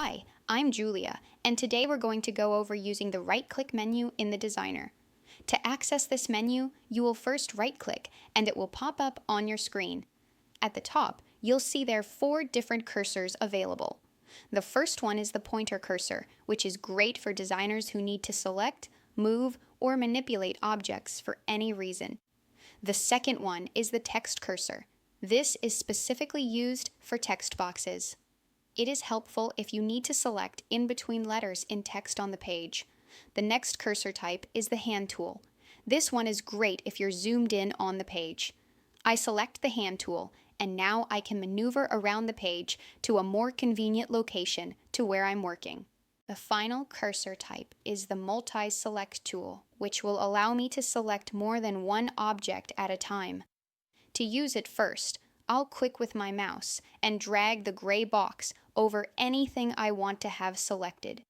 Hi, I'm Julia, and today we're going to go over using the right-click menu in the designer. To access this menu, you will first right-click and it will pop up on your screen. At the top, you'll see there are 4 different cursors available. The first one is the pointer cursor, which is great for designers who need to select, move, or manipulate objects for any reason. The second one is the text cursor. This is specifically used for text boxes. It is helpful if you need to select in between letters in text on the page. The next cursor type is the hand tool. This one is great if you're zoomed in on the page. I select the hand tool, and now I can maneuver around the page to a more convenient location to where I'm working. The final cursor type is the multi-select tool, which will allow me to select more than one object at a time. To use it first, I'll click with my mouse and drag the gray box over anything I want to have selected.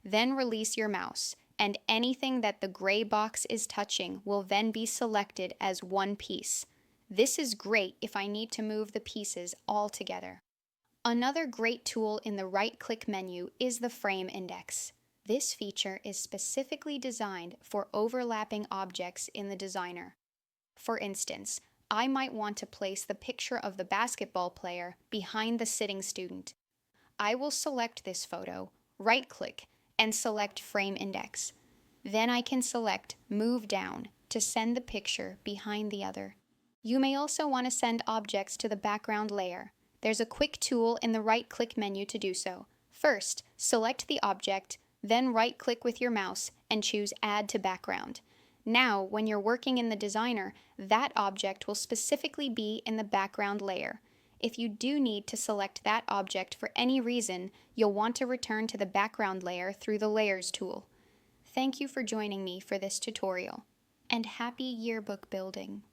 Then release your mouse, and anything that the gray box is touching will then be selected as one piece. This is great if I need to move the pieces all together. Another great tool in the right-click menu is the frame index. This feature is specifically designed for overlapping objects in the designer. For instance, I might want to place the picture of the basketball player behind the sitting student. I will select this photo, right-click, and select Frame Index. Then I can select Move Down to send the picture behind the other. You may also want to send objects to the background layer. There's a quick tool in the right-click menu to do so. First, select the object, then right-click with your mouse and choose Add to Background. Now, when you're working in the designer, that object will specifically be in the background layer. If you do need to select that object for any reason, you'll want to return to the background layer through the Layers tool. Thank you for joining me for this tutorial, and happy yearbook building!